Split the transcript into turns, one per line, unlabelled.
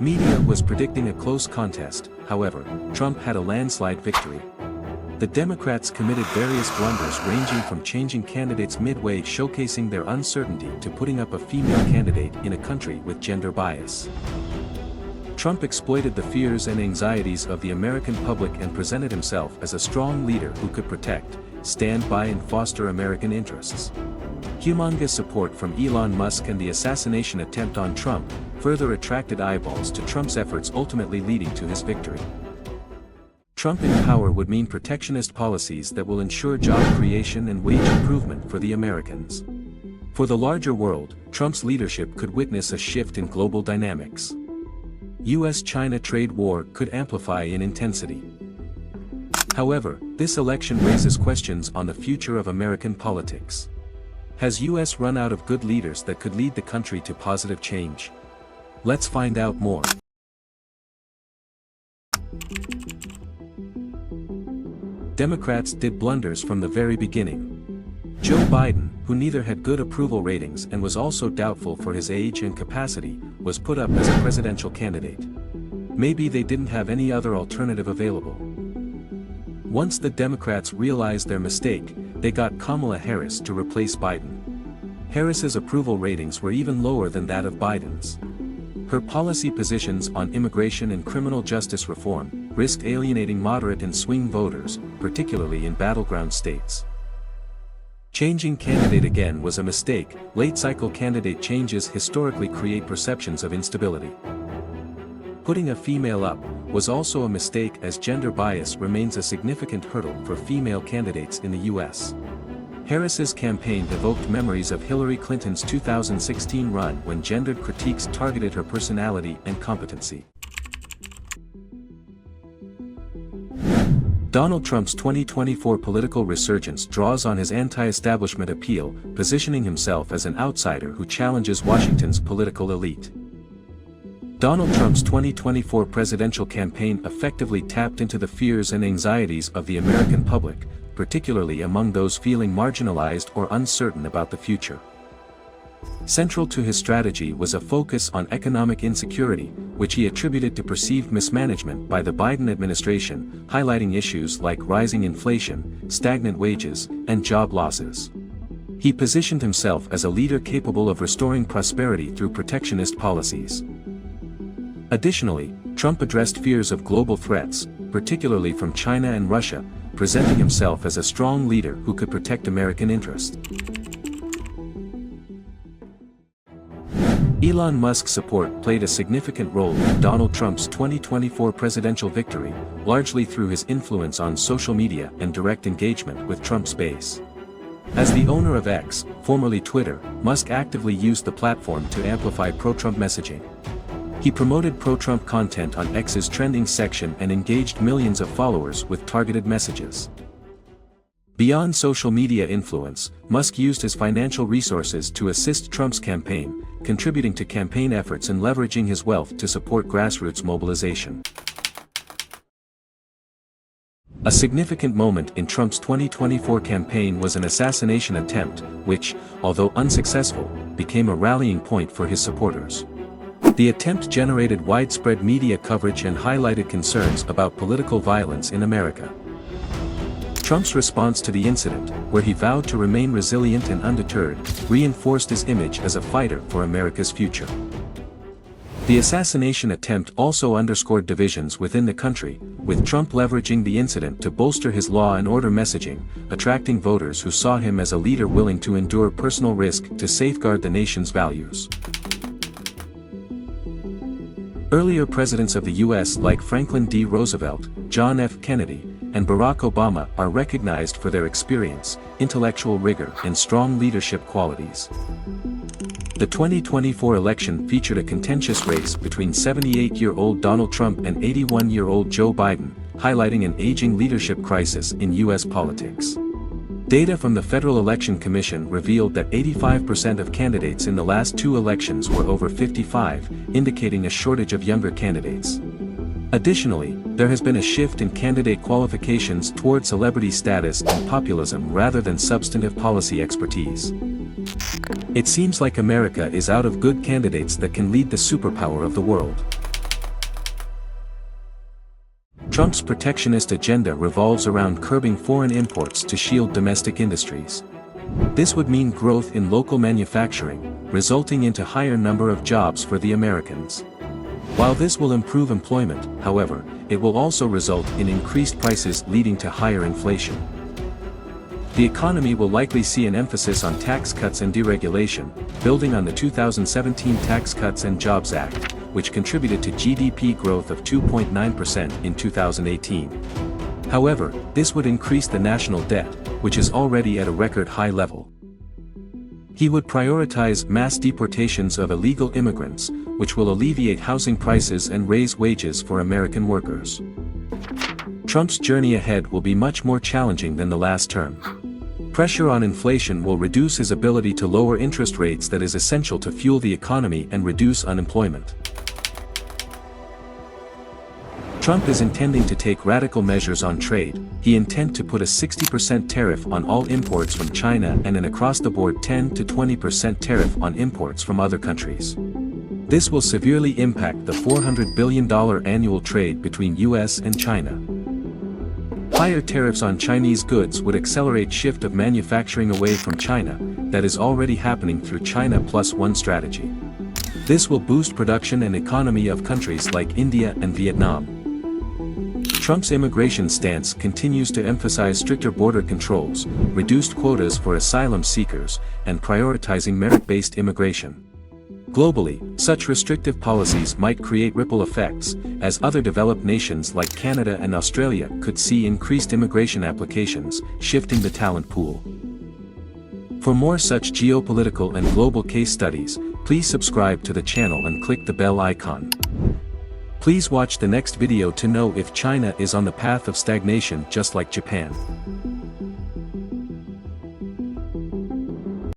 Media was predicting a close contest, however, Trump had a landslide victory. The Democrats committed various blunders ranging from changing candidates midway, showcasing their uncertainty, to putting up a female candidate in a country with gender bias. Trump exploited the fears and anxieties of the American public and presented himself as a strong leader who could protect, stand by and foster American interests. Humongous support from Elon Musk and the assassination attempt on Trump further attracted eyeballs to Trump's efforts, ultimately leading to his victory. Trump in power would mean protectionist policies that will ensure job creation and wage improvement for the Americans. For the larger world, Trump's leadership could witness a shift in global dynamics. US-China trade war could amplify in intensity. However, this election raises questions on the future of American politics. Has US run out of good leaders that could lead the country to positive change? Let's find out more. Democrats did blunders from the very beginning. Joe Biden, who neither had good approval ratings and was also doubtful for his age and capacity, was put up as a presidential candidate. Maybe they didn't have any other alternative available. Once the Democrats realized their mistake, they got Kamala Harris to replace Biden. Harris's approval ratings were even lower than that of Biden's. Her policy positions on immigration and criminal justice reform risked alienating moderate and swing voters, particularly in battleground states. Changing candidate again was a mistake. Late-cycle candidate changes historically create perceptions of instability. Putting a female up was also a mistake, as gender bias remains a significant hurdle for female candidates in the US. Harris's campaign evoked memories of Hillary Clinton's 2016 run, when gendered critiques targeted her personality and competency. Donald Trump's 2024 political resurgence draws on his anti-establishment appeal, positioning himself as an outsider who challenges Washington's political elite. Donald Trump's 2024 presidential campaign effectively tapped into the fears and anxieties of the American public, particularly among those feeling marginalized or uncertain about the future. Central to his strategy was a focus on economic insecurity, which he attributed to perceived mismanagement by the Biden administration, highlighting issues like rising inflation, stagnant wages, and job losses. He positioned himself as a leader capable of restoring prosperity through protectionist policies. Additionally, Trump addressed fears of global threats, particularly from China and Russia, presenting himself as a strong leader who could protect American interests. Elon Musk's support played a significant role in Donald Trump's 2024 presidential victory, largely through his influence on social media and direct engagement with Trump's base. As the owner of X, formerly Twitter, Musk actively used the platform to amplify pro-Trump messaging. He promoted pro-Trump content on X's trending section and engaged millions of followers with targeted messages. Beyond social media influence, Musk used his financial resources to assist Trump's campaign, contributing to campaign efforts and leveraging his wealth to support grassroots mobilization. A significant moment in Trump's 2024 campaign was an assassination attempt, which, although unsuccessful, became a rallying point for his supporters. The attempt generated widespread media coverage and highlighted concerns about political violence in America. Trump's response to the incident, where he vowed to remain resilient and undeterred, reinforced his image as a fighter for America's future. The assassination attempt also underscored divisions within the country, with Trump leveraging the incident to bolster his law and order messaging, attracting voters who saw him as a leader willing to endure personal risk to safeguard the nation's values. Earlier presidents of the U.S. like Franklin D. Roosevelt, John F. Kennedy, and Barack Obama are recognized for their experience, intellectual rigor, and strong leadership qualities. The 2024 election featured a contentious race between 78-year-old Donald Trump and 81-year-old Joe Biden, highlighting an aging leadership crisis in U.S. politics. Data from the Federal Election Commission revealed that 85% of candidates in the last two elections were over 55, indicating a shortage of younger candidates. Additionally, there has been a shift in candidate qualifications toward celebrity status and populism rather than substantive policy expertise. It seems like America is out of good candidates that can lead the superpower of the world. Trump's protectionist agenda revolves around curbing foreign imports to shield domestic industries. This would mean growth in local manufacturing, resulting into higher number of jobs for the Americans. While this will improve employment, however, it will also result in increased prices leading to higher inflation. The economy will likely see an emphasis on tax cuts and deregulation, building on the 2017 Tax Cuts and Jobs Act, which contributed to GDP growth of 2.9% in 2018. However, this would increase the national debt, which is already at a record high level. He would prioritize mass deportations of illegal immigrants, which will alleviate housing prices and raise wages for American workers. Trump's journey ahead will be much more challenging than the last term. Pressure on inflation will reduce his ability to lower interest rates that is essential to fuel the economy and reduce unemployment. Trump is intending to take radical measures on trade. He intends to put a 60% tariff on all imports from China and an across-the-board 10 to 20% tariff on imports from other countries. This will severely impact the $400 billion annual trade between US and China. Higher tariffs on Chinese goods would accelerate shift of manufacturing away from China, that is already happening through China Plus One strategy. This will boost production and economy of countries like India and Vietnam. Trump's immigration stance continues to emphasize stricter border controls, reduced quotas for asylum seekers, and prioritizing merit-based immigration. Globally, such restrictive policies might create ripple effects, as other developed nations like Canada and Australia could see increased immigration applications, shifting the talent pool. For more such geopolitical and global case studies, please subscribe to the channel and click the bell icon. Please watch the next video to know if China is on the path of stagnation just like Japan.